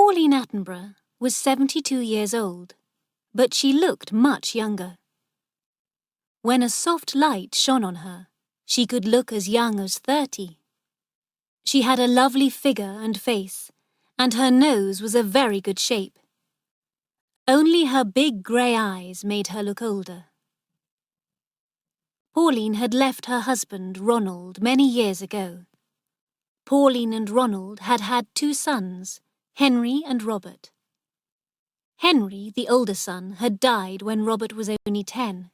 Pauline Attenborough was 72 years old, but she looked much younger. When a soft light shone on her, she could look as young as 30. She had a lovely figure and face, and her nose was a very good shape. Only her big grey eyes made her look older. Pauline had left her husband, Ronald, many years ago. Pauline and Ronald had had 2 sons, Henry and Robert. Henry, the older son, had died when Robert was only 10.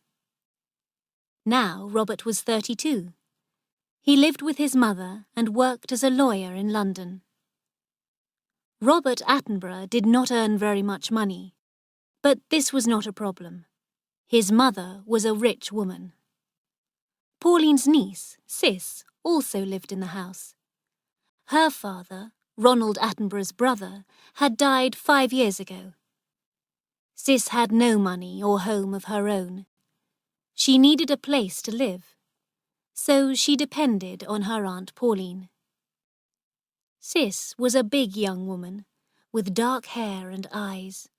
Now Robert was 32. He lived with his mother and worked as a lawyer in London. Robert Attenborough did not earn very much money, but this was not a problem. His mother was a rich woman. Pauline's niece, Ciss, also lived in the house. Her father, Ronald Attenborough's brother, had died 5 years ago. Ciss had no money or home of her own. She needed a place to live, so she depended on her Aunt Pauline. Ciss was a big young woman, with dark hair and eyes.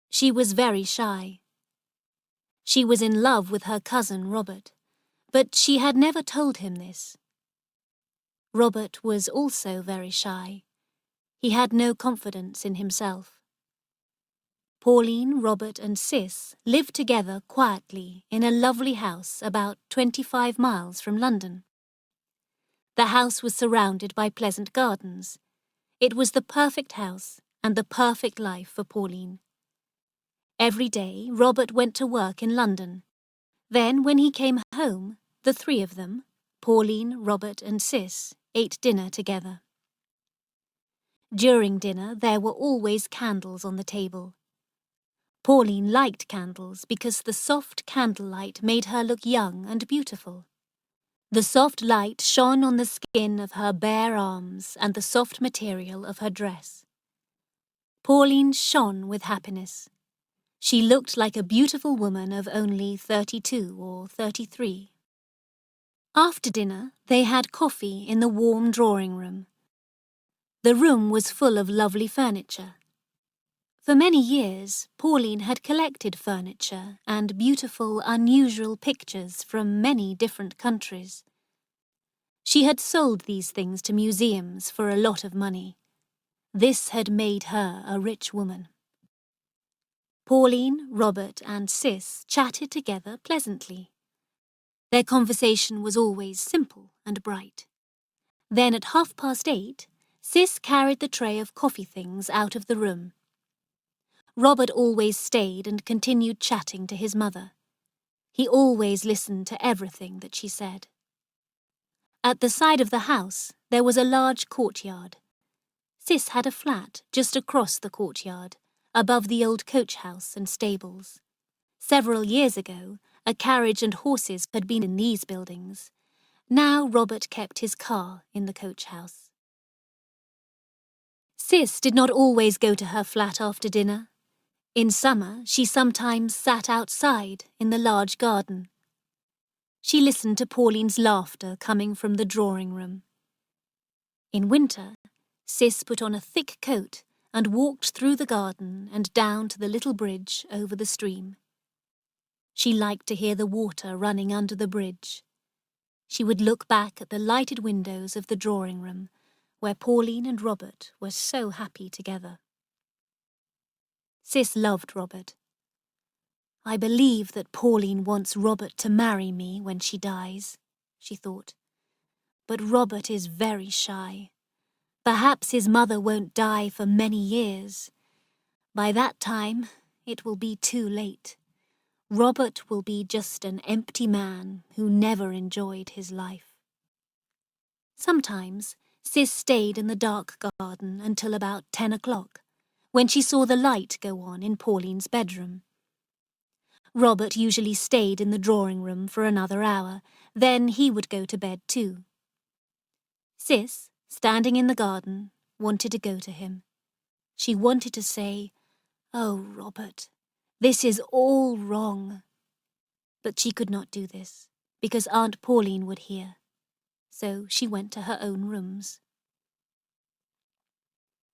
She was very shy. She was in love with her cousin Robert, but she had never told him this. Robert was also very shy. He had no confidence in himself. Pauline, Robert and Ciss lived together quietly in a lovely house about 25 miles from London. The house was surrounded by pleasant gardens. It was the perfect house and the perfect life for Pauline. Every day Robert went to work in London. Then when he came home, the 3 of them, Pauline, Robert and Ciss, ate dinner together. During dinner there were always candles on the table. Pauline liked candles because the soft candlelight made her look young and beautiful. The soft light shone on the skin of her bare arms and the soft material of her dress. Pauline shone with happiness. She looked like a beautiful woman of only 32 or 33. After dinner, they had coffee in the warm drawing room. The room was full of lovely furniture. For many years, Pauline had collected furniture and beautiful, unusual pictures from many different countries. She had sold these things to museums for a lot of money. This had made her a rich woman. Pauline, Robert and Ciss chatted together pleasantly. Their conversation was always simple and bright. Then at 8:30, Ciss carried the tray of coffee things out of the room. Robert always stayed and continued chatting to his mother. He always listened to everything that she said. At the side of the house, there was a large courtyard. Ciss had a flat just across the courtyard, above the old coach house and stables. Several years ago, a carriage and horses had been in these buildings. Now Robert kept his car in the coach house. Ciss did not always go to her flat after dinner. In summer, she sometimes sat outside in the large garden. She listened to Pauline's laughter coming from the drawing room. In winter, Ciss put on a thick coat and walked through the garden and down to the little bridge over the stream. She liked to hear the water running under the bridge. She would look back at the lighted windows of the drawing room, where Pauline and Robert were so happy together. Ciss loved Robert. "I believe that Pauline wants Robert to marry me when she dies," she thought. "But Robert is very shy. Perhaps his mother won't die for many years. By that time, it will be too late. Robert will be just an empty man who never enjoyed his life." Sometimes, Ciss stayed in the dark garden until about 10 o'clock, when she saw the light go on in Pauline's bedroom. Robert usually stayed in the drawing room for another hour, then he would go to bed too. Ciss, standing in the garden, wanted to go to him. She wanted to say, "Oh, Robert, this is all wrong." But she could not do this, because Aunt Pauline would hear. So she went to her own rooms.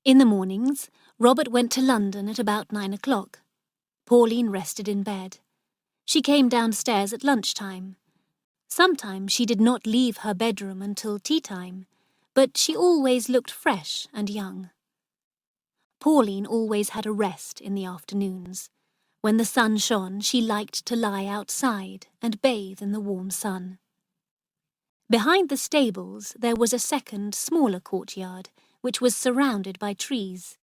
In the mornings, Robert went to London at about 9 o'clock. Pauline rested in bed. She came downstairs at lunchtime. Sometimes she did not leave her bedroom until tea time, but she always looked fresh and young. Pauline always had a rest in the afternoons. When the sun shone, she liked to lie outside and bathe in the warm sun. Behind the stables there was a second, smaller courtyard, which was surrounded by trees.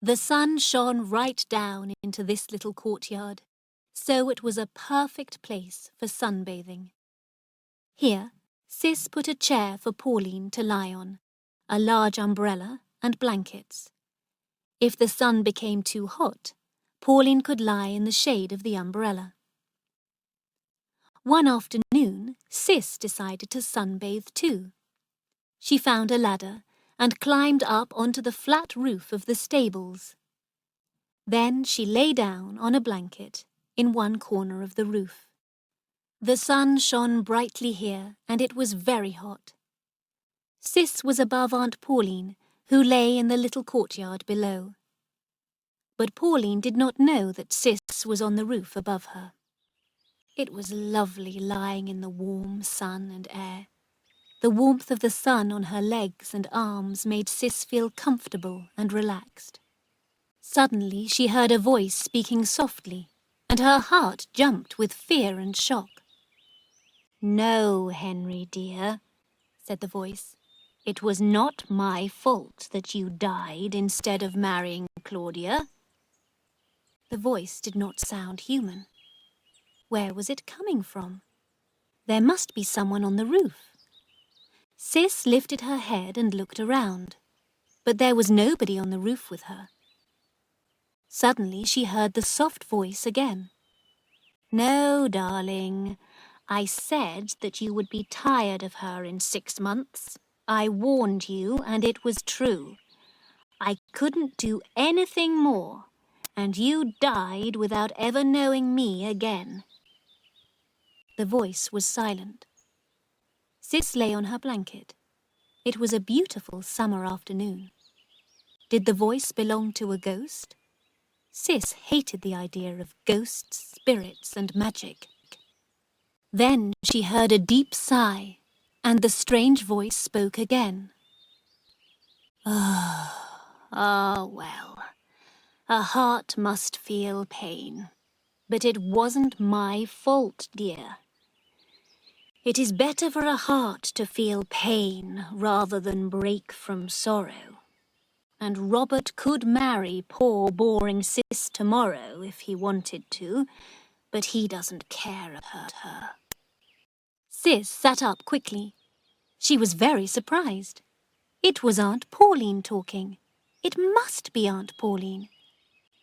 The sun shone right down into this little courtyard, so it was a perfect place for sunbathing. Here, Ciss put a chair for Pauline to lie on, a large umbrella and blankets. If the sun became too hot, Pauline could lie in the shade of the umbrella. One afternoon, Ciss decided to sunbathe too. She found a ladder and climbed up onto the flat roof of the stables. Then she lay down on a blanket in one corner of the roof. The sun shone brightly here, and it was very hot. Ciss was above Aunt Pauline, who lay in the little courtyard below. But Pauline did not know that Ciss was on the roof above her. It was lovely lying in the warm sun and air. The warmth of the sun on her legs and arms made Ciss feel comfortable and relaxed. Suddenly she heard a voice speaking softly, and her heart jumped with fear and shock. "No, Henry dear," said the voice. "It was not my fault that you died instead of marrying Claudia." The voice did not sound human. Where was it coming from? There must be someone on the roof. Ciss lifted her head and looked around, but there was nobody on the roof with her. Suddenly she heard the soft voice again. "No, darling. I said that you would be tired of her in 6 months. I warned you, and it was true. I couldn't do anything more, and you died without ever knowing me again." The voice was silent. Ciss lay on her blanket. It was a beautiful summer afternoon. Did the voice belong to a ghost? Ciss hated the idea of ghosts, spirits, and magic. Then she heard a deep sigh, and the strange voice spoke again. Well, a heart must feel pain, but it wasn't my fault, dear. It is better for a heart to feel pain rather than break from sorrow. And Robert could marry poor, boring Ciss tomorrow if he wanted to, but he doesn't care about her. Ciss sat up quickly. She was very surprised. It was Aunt Pauline talking. It must be Aunt Pauline.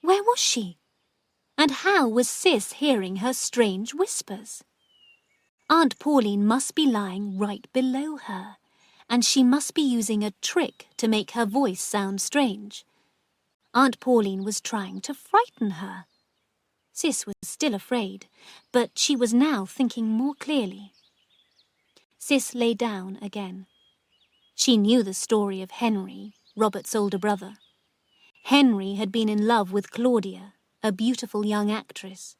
Where was she? And how was Ciss hearing her strange whispers? Aunt Pauline must be lying right below her, and she must be using a trick to make her voice sound strange. Aunt Pauline was trying to frighten her. Ciss was still afraid, but she was now thinking more clearly. Ciss lay down again. She knew the story of Henry, Robert's older brother. Henry had been in love with Claudia, a beautiful young actress,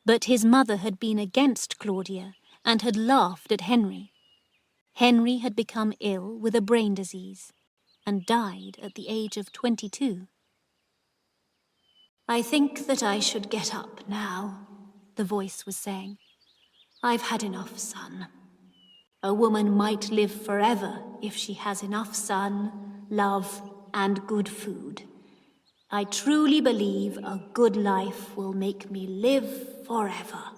but his mother had been against Claudia and had laughed at Henry. Henry had become ill with a brain disease and died at the age of 22. "I think that I should get up now," the voice was saying. "I've had enough sun. A woman might live forever if she has enough sun, love, and good food. I truly believe a good life will make me live forever."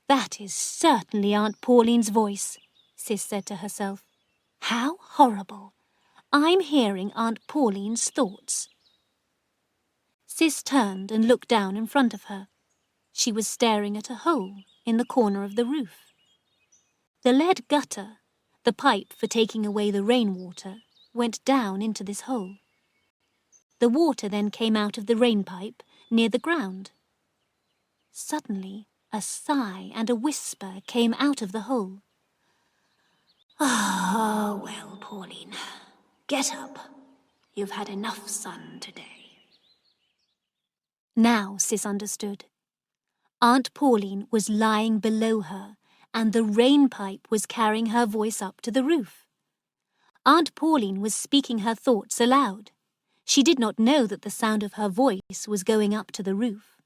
"That is certainly Aunt Pauline's voice," Ciss said to herself. "How horrible! I'm hearing Aunt Pauline's thoughts." Ciss turned and looked down in front of her. She was staring at a hole in the corner of the roof. The lead gutter, the pipe for taking away the rainwater, went down into this hole. The water then came out of the rain pipe near the ground. Suddenly, a sigh and a whisper came out of the hole. "Ah, well, Pauline, get up. You've had enough sun today. Now Ciss understood. Aunt Pauline was lying below her, and the rain pipe was carrying her voice up to the roof. Aunt Pauline was speaking her thoughts aloud. She did not know that the sound of her voice was going up to the roof.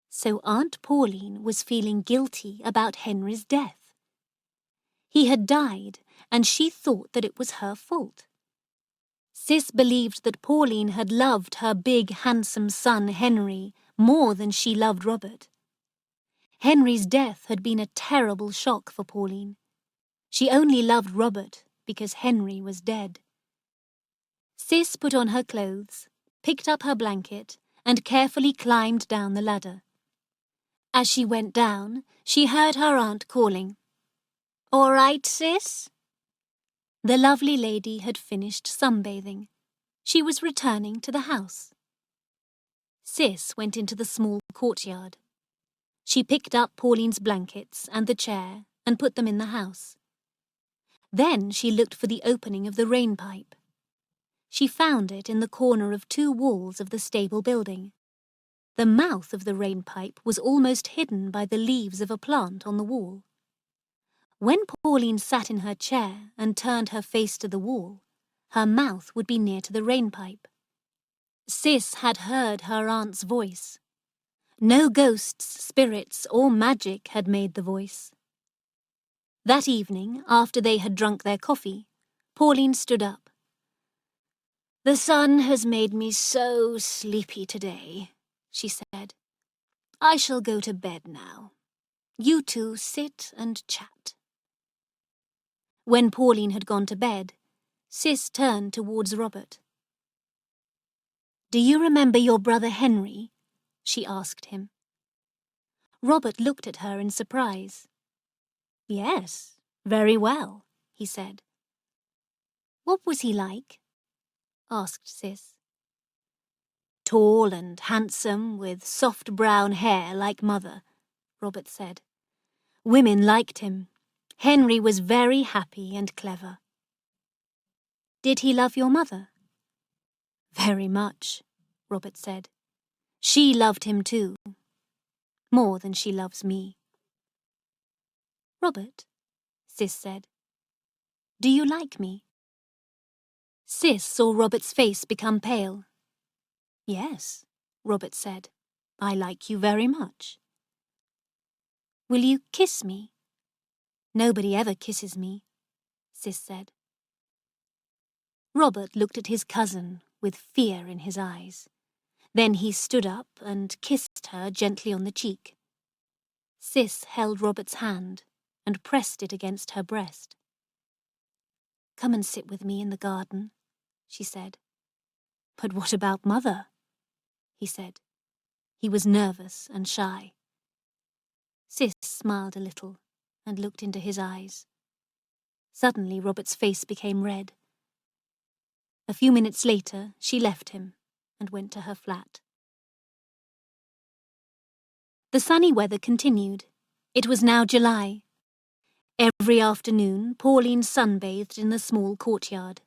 So Aunt Pauline was feeling guilty about Henry's death. He had died, and she thought that it was her fault. Ciss believed that Pauline had loved her big, handsome son Henry more than she loved Robert. Henry's death had been a terrible shock for Pauline. She only loved Robert because Henry was dead. Ciss put on her clothes, picked up her blanket, and carefully climbed down the ladder. As she went down, she heard her aunt calling, "All right, Ciss?" The lovely lady had finished sunbathing. She was returning to the house. Ciss went into the small courtyard. She picked up Pauline's blankets and the chair and put them in the house. Then she looked for the opening of the rain pipe. She found it in the corner of two walls of the stable building. The mouth of the rain pipe was almost hidden by the leaves of a plant on the wall. When Pauline sat in her chair and turned her face to the wall, her mouth would be near to the rain pipe. Ciss had heard her aunt's voice. No ghosts, spirits, or magic had made the voice. That evening, after they had drunk their coffee, Pauline stood up. "The sun has made me so sleepy today," she said. "I shall go to bed now. You two sit and chat." When Pauline had gone to bed, Ciss turned towards Robert. "Do you remember your brother Henry?" she asked him. Robert looked at her in surprise. "Yes, very well," he said. "What was he like?" asked Ciss. "Tall and handsome, with soft brown hair like mother," Robert said. "Women liked him. Henry was very happy and clever." "Did he love your mother?" "Very much," Robert said. "She loved him too, more than she loves me." "Robert," Ciss said, "do you like me?" Ciss saw Robert's face become pale. "Yes," Robert said, "I like you very much." "Will you kiss me?" "Nobody ever kisses me," Ciss said. Robert looked at his cousin with fear in his eyes. Then he stood up and kissed her gently on the cheek. Ciss held Robert's hand and pressed it against her breast. "Come and sit with me in the garden," she said. "But what about Mother?" he said. He was nervous and shy. Ciss smiled a little and looked into his eyes. Suddenly Robert's face became red. A few minutes later, she left him and went to her flat. The sunny weather continued. It was now July. Every afternoon, Pauline sunbathed in the small courtyard,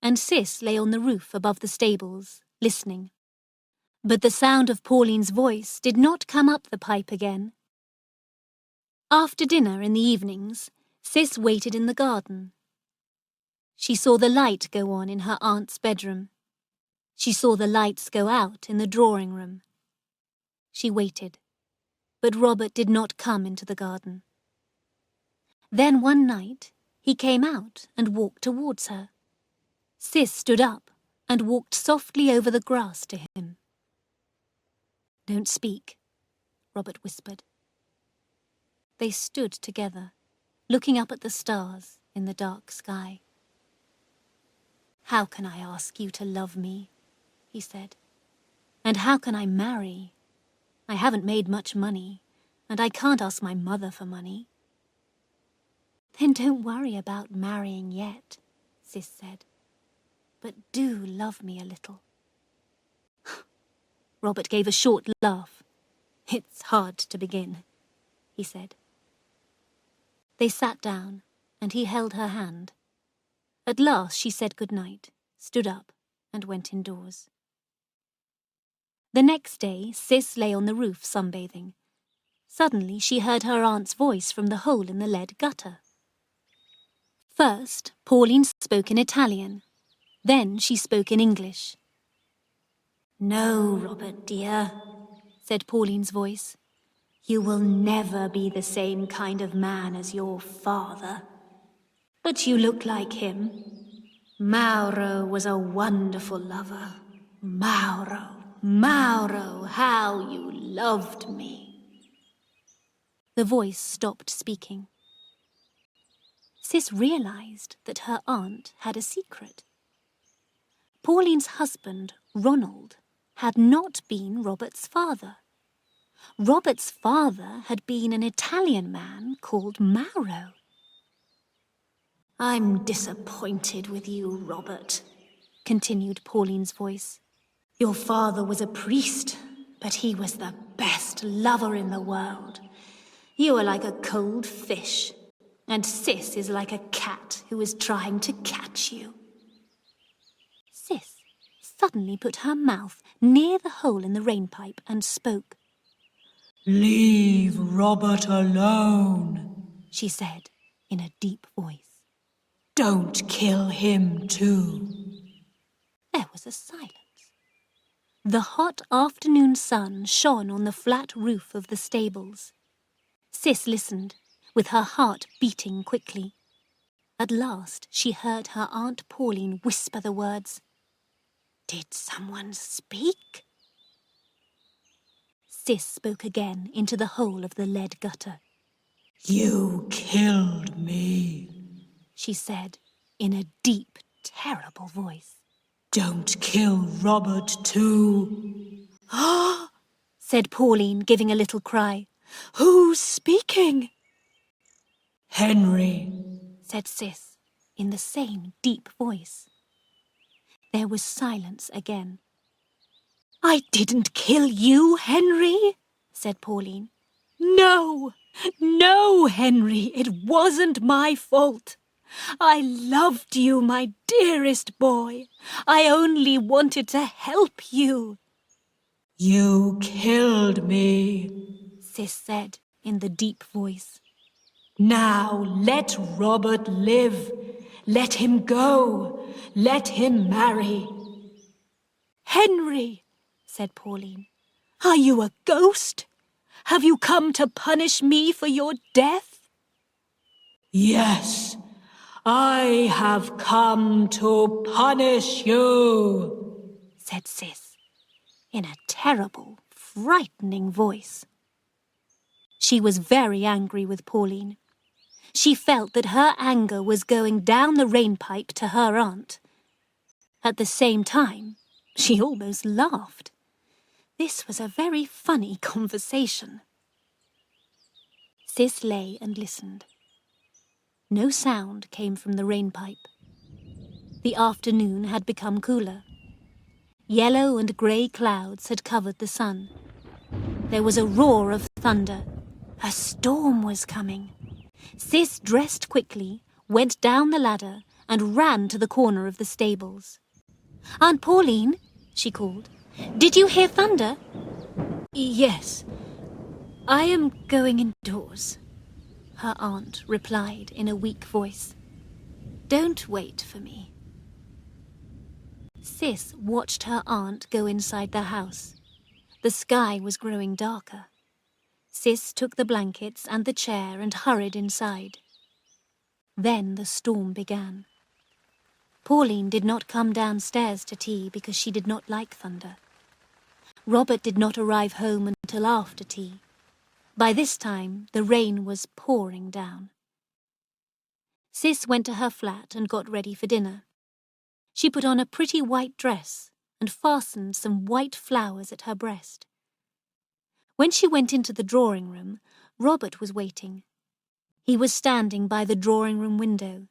and Ciss lay on the roof above the stables, listening. But the sound of Pauline's voice did not come up the pipe again. After dinner in the evenings, Ciss waited in the garden. She saw the light go on in her aunt's bedroom. She saw the lights go out in the drawing room. She waited, but Robert did not come into the garden. Then one night, he came out and walked towards her. Ciss stood up and walked softly over the grass to him. "Don't speak," Robert whispered. They stood together, looking up at the stars in the dark sky. "How can I ask you to love me?" he said. "And how can I marry? I haven't made much money, and I can't ask my mother for money." "Then don't worry about marrying yet," Ciss said. "But do love me a little." Robert gave a short laugh. "It's hard to begin," he said. They sat down, and he held her hand. At last she said good night, stood up, and went indoors. The next day, Ciss lay on the roof sunbathing. Suddenly she heard her aunt's voice from the hole in the lead gutter. First, Pauline spoke in Italian. Then she spoke in English. "No, Robert dear," said Pauline's voice. "You will never be the same kind of man as your father. But you look like him. Mauro was a wonderful lover. Mauro, Mauro, how you loved me." The voice stopped speaking. Ciss realized that her aunt had a secret. Pauline's husband, Ronald, had not been Robert's father. Robert's father had been an Italian man called Mauro. "I'm disappointed with you, Robert," continued Pauline's voice. "Your father was a priest, but he was the best lover in the world. You are like a cold fish, and Ciss is like a cat who is trying to catch you." Ciss suddenly put her mouth near the hole in the rainpipe and spoke. "Leave Robert alone," she said in a deep voice. "Don't kill him too." There was a silence. The hot afternoon sun shone on the flat roof of the stables. Ciss listened, with her heart beating quickly. At last she heard her Aunt Pauline whisper the words, "Did someone speak?" Ciss spoke again into the hole of the lead gutter. "You killed me," she said in a deep, terrible voice. "Don't kill Robert too." "Ah!" said Pauline, giving a little cry. "Who's speaking?" "Henry," said Ciss in the same deep voice. There was silence again. "I didn't kill you, Henry," said Pauline. "No, no, Henry, it wasn't my fault. I loved you, my dearest boy. I only wanted to help you." "You killed me," Ciss said in the deep voice. "Now let Robert live. Let him go. Let him marry." "Henry," said Pauline, "are you a ghost? Have you come to punish me for your death?" "Yes, I have come to punish you," said Ciss, in a terrible, frightening voice. She was very angry with Pauline. She felt that her anger was going down the rainpipe to her aunt. At the same time, she almost laughed. This was a very funny conversation. Ciss lay and listened. No sound came from the rainpipe. The afternoon had become cooler. Yellow and grey clouds had covered the sun. There was a roar of thunder. A storm was coming. Ciss dressed quickly, went down the ladder, and ran to the corner of the stables. "Aunt Pauline," she called, "did you hear thunder?" "Yes, I am going indoors," her aunt replied in a weak voice. "Don't wait for me." Ciss watched her aunt go inside the house. The sky was growing darker. Ciss took the blankets and the chair and hurried inside. Then the storm began. Pauline did not come downstairs to tea because she did not like thunder. Robert did not arrive home until after tea. By this time, the rain was pouring down. Ciss went to her flat and got ready for dinner. She put on a pretty white dress and fastened some white flowers at her breast. When she went into the drawing room, Robert was waiting. He was standing by the drawing room window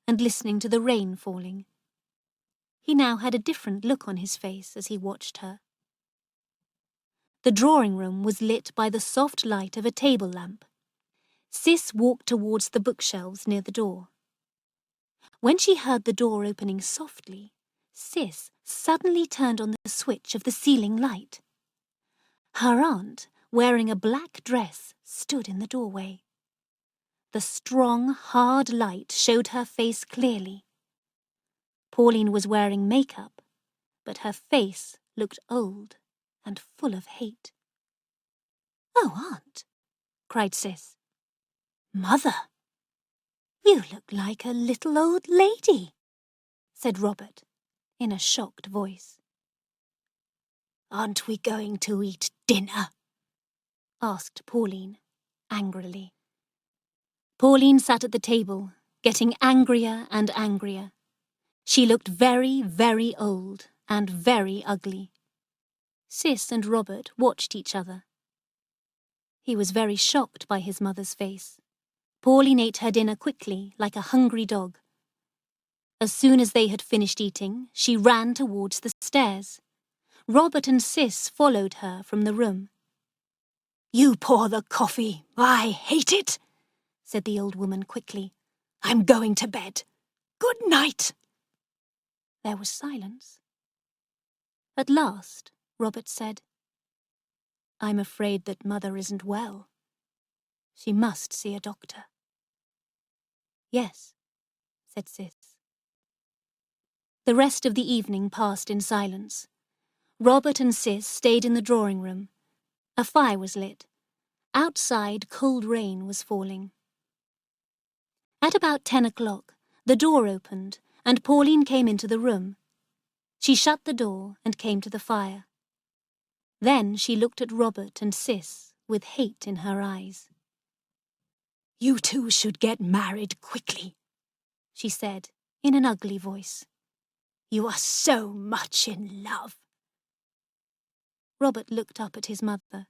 and listening to the rain falling. He now had a different look on his face as he watched her. The drawing room was lit by the soft light of a table lamp. Ciss walked towards the bookshelves near the door. When she heard the door opening softly, Ciss suddenly turned on the switch of the ceiling light. Her aunt, wearing a black dress, stood in the doorway. The strong, hard light showed her face clearly. Pauline was wearing makeup, but her face looked old and full of hate. "Oh, Aunt," cried Ciss. "Mother, you look like a little old lady," said Robert, in a shocked voice. "Aren't we going to eat dinner?" asked Pauline, angrily. Pauline sat at the table, getting angrier and angrier. She looked very, very old and very ugly. Ciss and Robert watched each other. He was very shocked by his mother's face. Pauline ate her dinner quickly, like a hungry dog. As soon as they had finished eating, she ran towards the stairs. Robert and Ciss followed her from the room. "You pour the coffee. I hate it," said the old woman quickly. "I'm going to bed. Good night." There was silence. At last, Robert said, "I'm afraid that Mother isn't well. She must see a doctor." "Yes," said Ciss. The rest of the evening passed in silence. Robert and Ciss stayed in the drawing room. A fire was lit. Outside, cold rain was falling. At about 10 o'clock, the door opened and Pauline came into the room. She shut the door and came to the fire. Then she looked at Robert and Ciss with hate in her eyes. "You two should get married quickly," she said in an ugly voice. "You are so much in love." Robert looked up at his mother.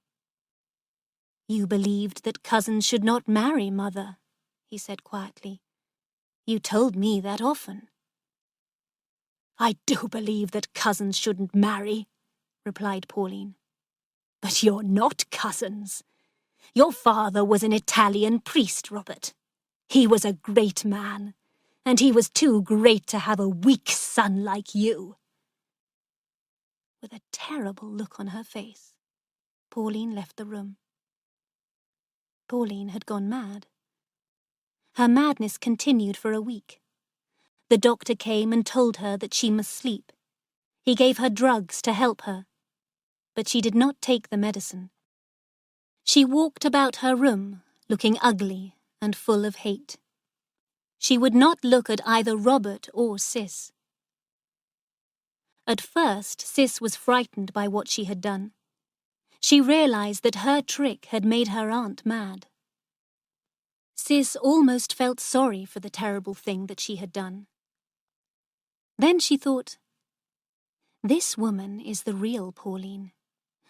"You believed that cousins should not marry, Mother," he said quietly. "You told me that often." "I do believe that cousins shouldn't marry," replied Pauline. "But you're not cousins. Your father was an Italian priest, Robert. He was a great man, and he was too great to have a weak son like you." With a terrible look on her face, Pauline left the room. Pauline had gone mad. Her madness continued for a week. The doctor came and told her that she must sleep. He gave her drugs to help her, but she did not take the medicine. She walked about her room, looking ugly and full of hate. She would not look at either Robert or Ciss. At first, Ciss was frightened by what she had done. She realized that her trick had made her aunt mad. Ciss almost felt sorry for the terrible thing that she had done. Then she thought, "This woman is the real Pauline.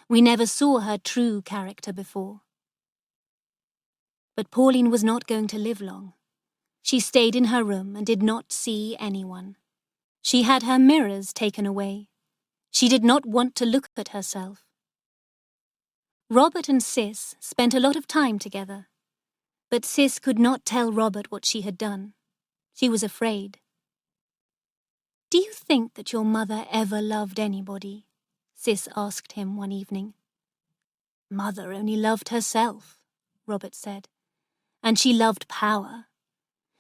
We never saw her true character before." But Pauline was not going to live long. She stayed in her room and did not see anyone. She had her mirrors taken away. She did not want to look at herself. Robert and Ciss spent a lot of time together, but Ciss could not tell Robert what she had done. She was afraid. "Do you think that your mother ever loved anybody?" Ciss asked him one evening. "Mother only loved herself," Robert said, "and she loved power.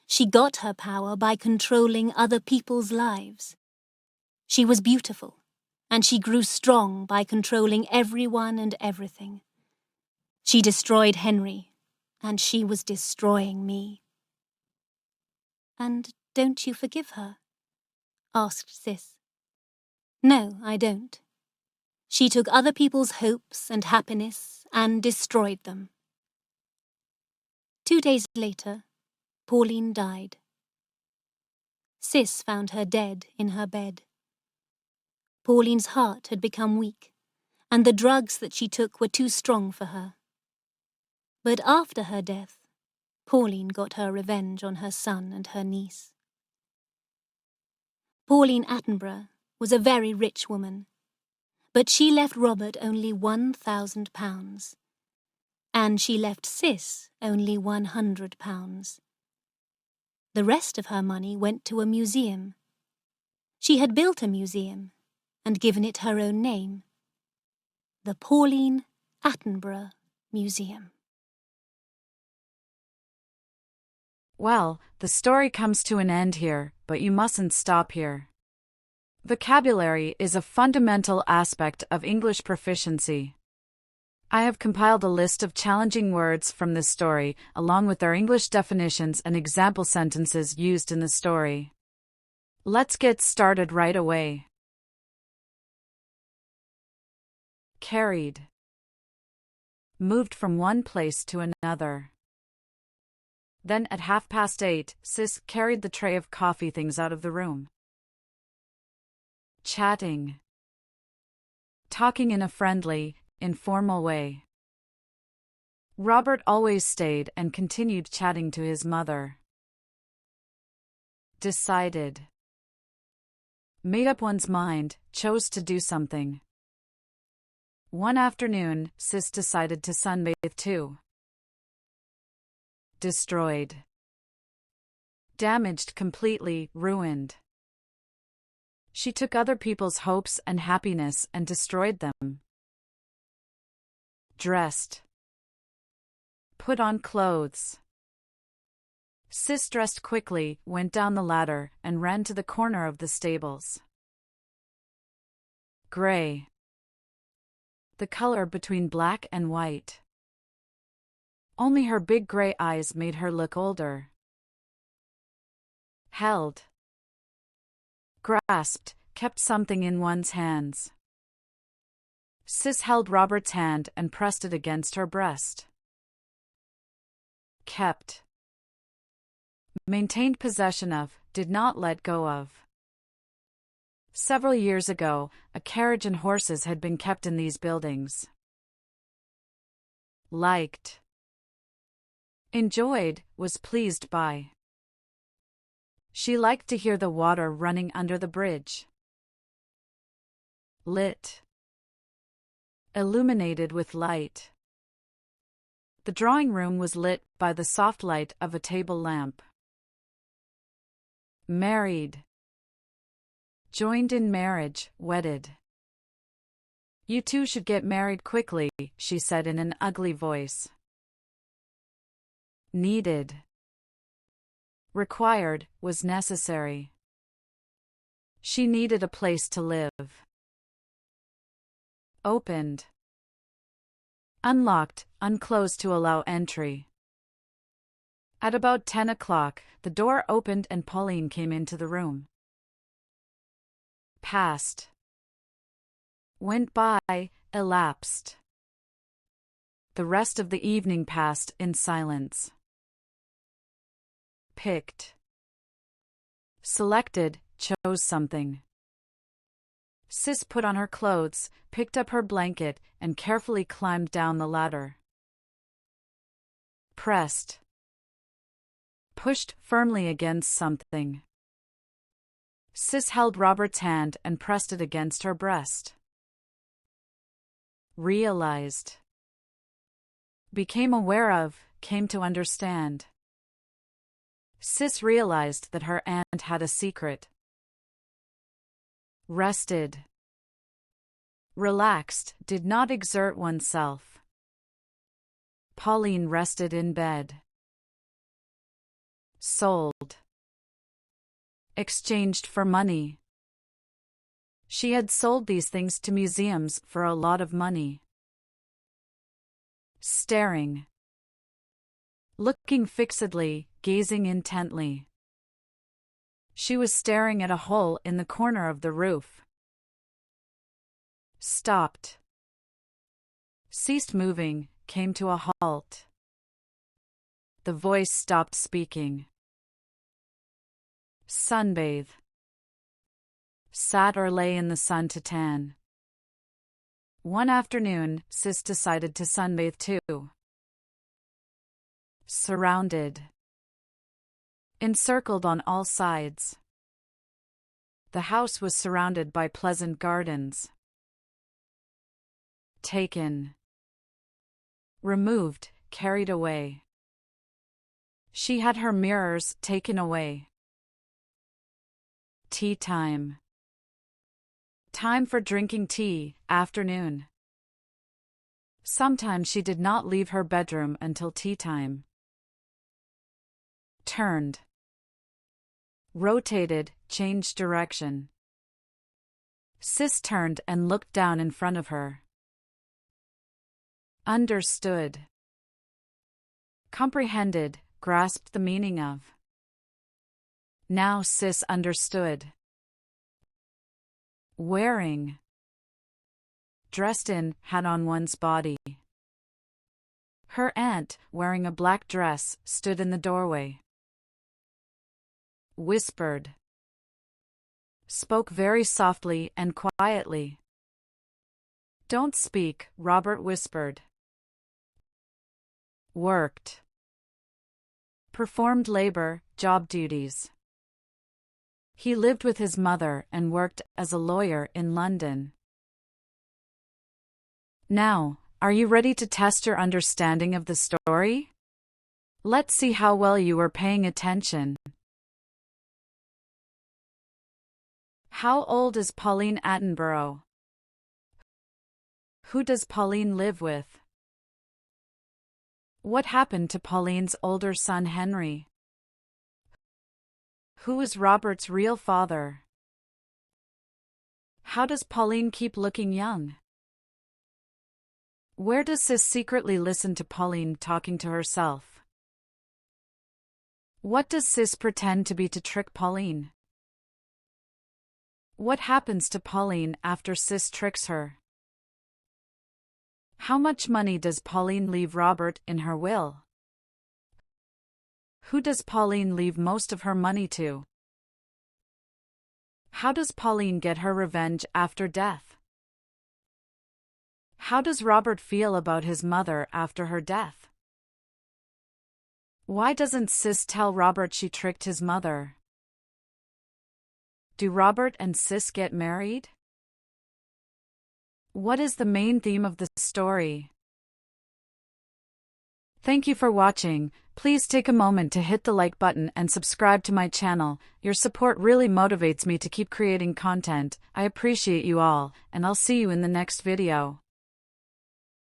She got her power by controlling other people's lives. She was beautiful, and she grew strong by controlling everyone and everything. She destroyed Henry, and she was destroying me." "And don't you forgive her?" asked Ciss. "No, I don't. She took other people's hopes and happiness and destroyed them." 2 days later, Pauline died. Ciss found her dead in her bed. Pauline's heart had become weak, and the drugs that she took were too strong for her. But after her death, Pauline got her revenge on her son and her niece. Pauline Attenborough was a very rich woman, but she left Robert only £1,000, and she left Ciss only £100. The rest of her money went to a museum. She had built a museum and given it her own name, the Pauline Attenborough Museum. Well, the story comes to an end here, but you mustn't stop here. Vocabulary is a fundamental aspect of English proficiency. I have compiled a list of challenging words from this story, along with their English definitions and example sentences used in the story. Let's get started right away. Carried. Moved from one place to another. Then at 8:30, Ciss carried the tray of coffee things out of the room. Chatting. Talking in a friendly, informal way. Robert always stayed and continued chatting to his mother. Decided. Made up one's mind, chose to do something. One afternoon, Ciss decided to sunbathe too. Destroyed. Damaged completely, ruined. She took other people's hopes and happiness and destroyed them. Dressed. Put on clothes. Ciss dressed quickly, went down the ladder, and ran to the corner of the stables. Gray. The color between black and white. Only her big gray eyes made her look older. Held. Grasped, kept something in one's hands. Ciss held Robert's hand and pressed it against her breast. Kept. Maintained possession of, did not let go of. Several years ago, a carriage and horses had been kept in these buildings. Liked. Enjoyed, was pleased by. She liked to hear the water running under the bridge. Lit. Illuminated with light. The drawing room was lit by the soft light of a table lamp. Married. Joined in marriage, wedded. You two should get married quickly, she said in an ugly voice. Needed. Required, was necessary. She needed a place to live. Opened. Unlocked, unclosed to allow entry. At about 10 o'clock, the door opened and Pauline came into the room. Passed. Went by, elapsed. The rest of the evening passed in silence. Picked. Selected, chose something. Ciss put on her clothes, picked up her blanket, and carefully climbed down the ladder. Pressed. Pushed firmly against something. Ciss held Robert's hand and pressed it against her breast. Realized. Became aware of, came to understand. Ciss realized that her aunt had a secret. Rested. Relaxed, did not exert oneself. Pauline rested in bed. Sold. Exchanged for money. She had sold these things to museums for a lot of money. Staring. Looking fixedly, gazing intently. She was staring at a hole in the corner of the roof. Stopped. Ceased moving, came to a halt. The voice stopped speaking. Sunbathe. Sat or lay in the sun to tan. One afternoon, Ciss decided to sunbathe too. Surrounded. Encircled on all sides. The house was surrounded by pleasant gardens. Taken. Removed, carried away. She had her mirrors taken away. Tea time. Time for drinking tea, afternoon. Sometimes she did not leave her bedroom until tea time. Turned. Rotated, changed direction. Ciss turned and looked down in front of her. Understood. Comprehended, grasped the meaning of. Now Ciss understood. Wearing. Dressed in, had on one's body. Her aunt, wearing a black dress, stood in the doorway. Whispered. Spoke very softly and quietly. Don't speak, Robert whispered. Worked. Performed labor, job duties. He lived with his mother and worked as a lawyer in London. Now, are you ready to test your understanding of the story? Let's see how well you were paying attention. How old is Pauline Attenborough? Who does Pauline live with? What happened to Pauline's older son Henry? Who is Robert's real father? How does Pauline keep looking young? Where does Ciss secretly listen to Pauline talking to herself? What does Ciss pretend to be to trick Pauline? What happens to Pauline after Ciss tricks her? How much money does Pauline leave Robert in her will? Who does Pauline leave most of her money to? How does Pauline get her revenge after death? How does Robert feel about his mother after her death? Why doesn't Ciss tell Robert she tricked his mother? Do Robert and Ciss get married? What is the main theme of the story? Thank you for watching. Please take a moment to hit the like button and subscribe to my channel. Your support really motivates me to keep creating content. I appreciate you all, and I'll see you in the next video.